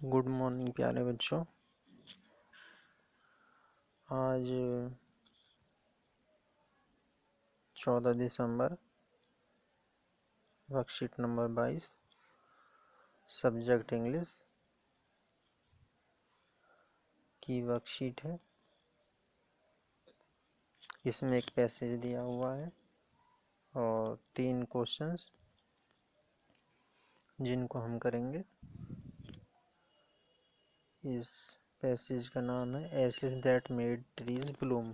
Good morning प्यारे बच्चों। आज 14 दिसंबर, वर्कशीट नंबर 22, सब्जेक्ट इंग्लिश की वर्कशीट है। इसमें एक पैसेज दिया हुआ है और 3 क्वेश्चंस जिनको हम करेंगे। इस पैसेज का नाम है acids that made trees Bloom.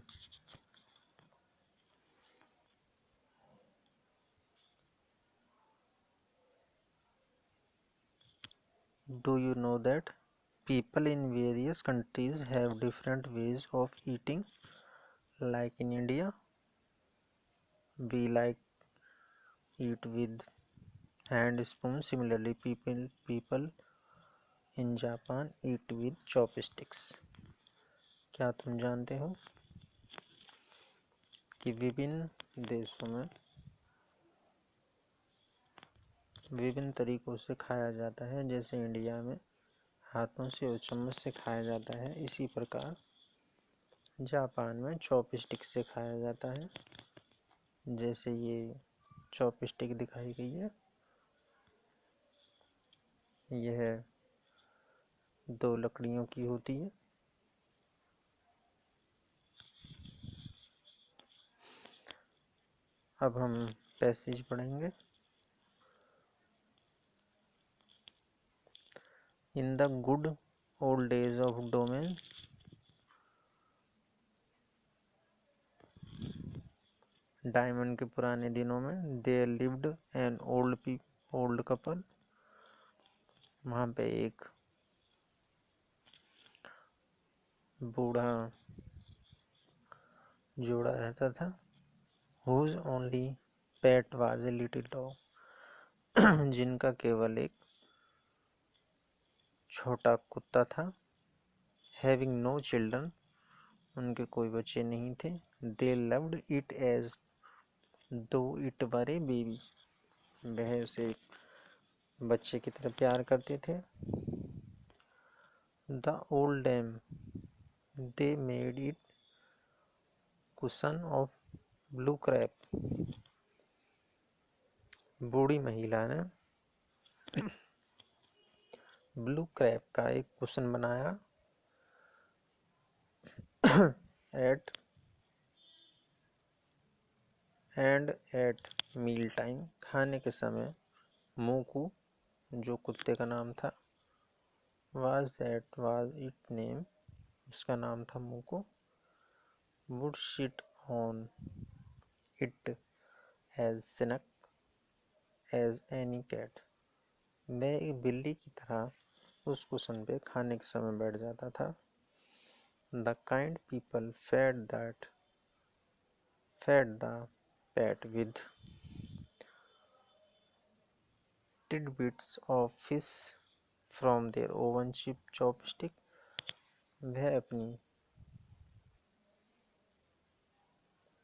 Do you know that people in various countries have different ways of eating? Like in India, we like eat with hand spoon. Similarly, people in Japan eat with chopsticks. क्या तुम जानते हो कि विभिन्न देशों में विभिन्न तरीकों से खाया जाता है। जैसे इंडिया में हाथों से और चम्मच से खाया जाता है, इसी प्रकार जापान में चॉपस्टिक से खाया जाता है। जैसे ये चॉपस्टिक दिखाई गई है, यह 2 लकड़ियों की होती है। अब हम पैसेज पढ़ेंगे। In the good old days of domain, diamond के पुराने दिनों में, there lived an old couple, वहाँ पे एक बूढ़ा जोड़ा रहता था। Whose only pet was a little dog, जिनका केवल एक छोटा कुत्ता था। हैविंग नो चिल्ड्रन, उनके कोई बच्चे नहीं थे। They loved it as though it were a baby, वह उसे बच्चे की तरह प्यार करते थे। The old dame, they made it cushion of blue crepe, बूढ़ी महिला ने ब्लू क्रैप का एक कुशन बनाया। एट मील टाइम, खाने के समय, मोकू, जो कुत्ते का नाम था, वाज इट नेम, उसका नाम था Moku, would sit on it as snug as any cat, वह एक बिल्ली की तरह उस कुशन पे खाने के समय बैठ जाता था। The kind people fed the pet with tidbits of fish from their oven chopstick, वह अपनी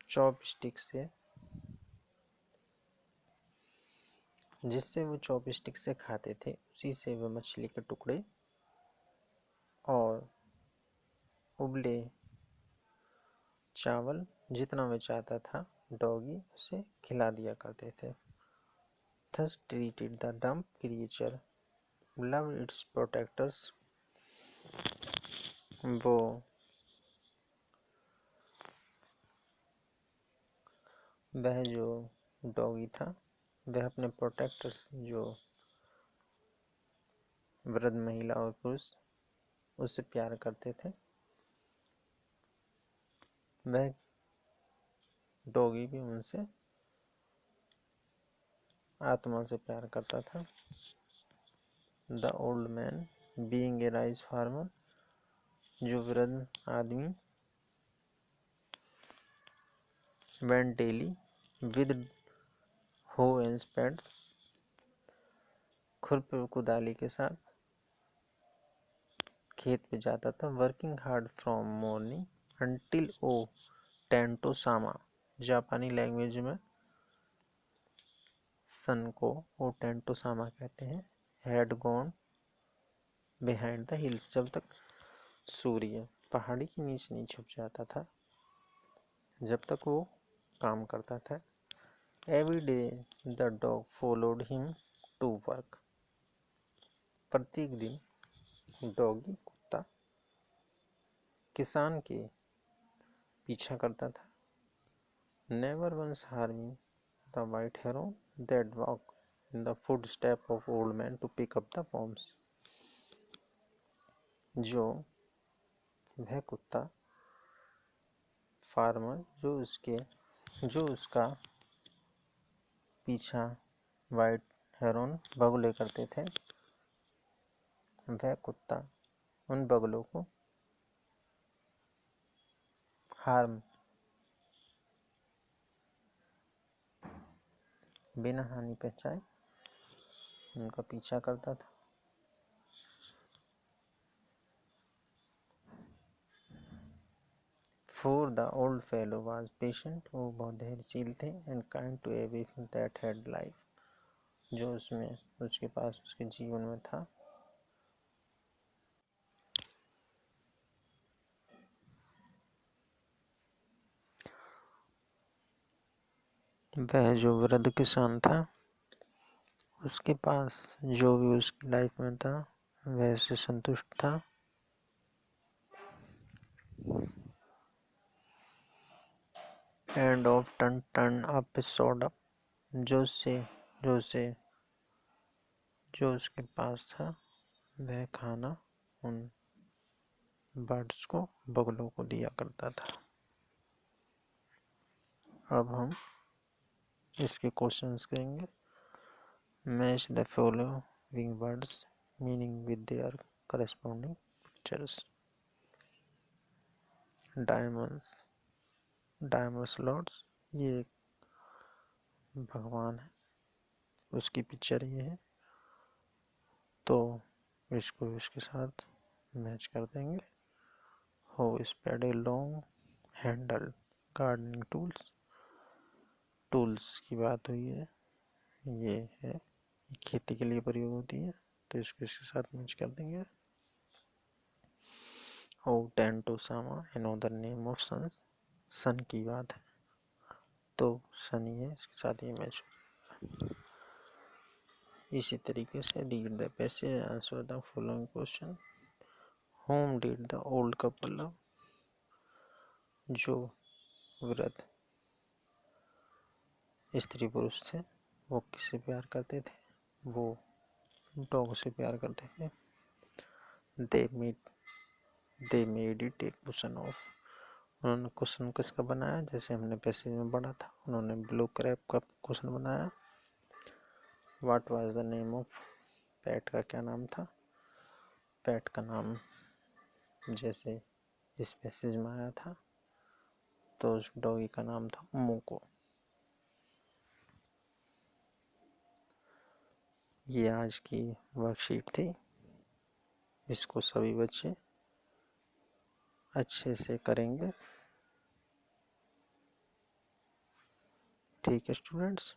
चॉपस्टिक से, जिससे वो चॉपस्टिक से खाते थे, उसी से वह मछली के टुकड़े और उबले चावल, जितना वह चाहता था, डॉगी उसे खिला दिया करते थे। Thus treated, the dumb creature loved its protectors, वो वह जो डॉगी था, वह अपने प्रोटेक्टर्स, जो वृद्ध महिला और पुरुष, उससे प्यार करते थे। वह डॉगी भी उनसे आत्मा से प्यार करता था। The old man being a rice farmer, जो वृद्ध आदमी, went daily with hoe and spade, खुरपी और कुदाली के साथ खेत पे जाता था। Working hard from morning until O Tento Sama, जापानी लैंग्वेज में सन को ओ टेंटो सामा कहते हैं। Had gone behind the hills, जब तक सूर्य पहाड़ी के नीचे नहीं छुप जाता था, जब तक वो काम करता था। Every day the dog followed him to work, प्रत्येक दिन डॉगी कुत्ता किसान के पीछा करता था। Never once harming the white heron that walk in the footstep of old man to pick up the worms, जो वह कुत्ता फार्मर जो उसका पीछा वाइट हेरोन बगुले करते थे, वह कुत्ता उन बगुलों को हार्म बिना हानि पहुंचाए उनका पीछा करता था। For the old fellow was patient, वो बहुत धैर्यशील थे, and kind to everything that had life, जो उसमें उसके पास उसके जीवन में था। वह जो वृद्ध किसान था, उसके पास जो भी उसकी लाइफ में था वह उससे संतुष्ट था। And often turn up soda, जो उसके पास था वह खाना उन बर्ड्स को, बगुलों को दिया करता था। अब हम इसके क्वेश्चंस करेंगे। Match the following words meaning with their corresponding pictures. Diamonds lords, ये एक भगवान है, उसकी पिक्चर ये है, तो इसको इसके साथ मैच कर देंगे। Hoe spade a long handle gardening tools की बात हुई है, ये है खेती के लिए प्रयोग होती है, तो इसको इसके साथ मैच कर देंगे। हो ten to Sama another name of सन की बात है, तो सनी है, इसके साथ ये मैच हो। इसी तरीके से read the passage, answer the following question. Home did the old couple love, जो वृद्ध स्त्री पुरुष थे वो किससे प्यार करते थे, वो डॉग से प्यार करते थे। दे made it A cushion of, उन्होंने कुशन किसका बनाया, जैसे हमने पैसेज में पढ़ा था, उन्होंने ब्लू क्रैब का कुशन बनाया। What was the name of PAT, का क्या नाम था, पैट का नाम जैसे इस पैसेज में आया था, तो उस डॉगी का नाम था मोको। ये आज की वर्कशीट थी, इसको सभी बच्चे अच्छे से करेंगे। ठीक है स्टूडेंट्स।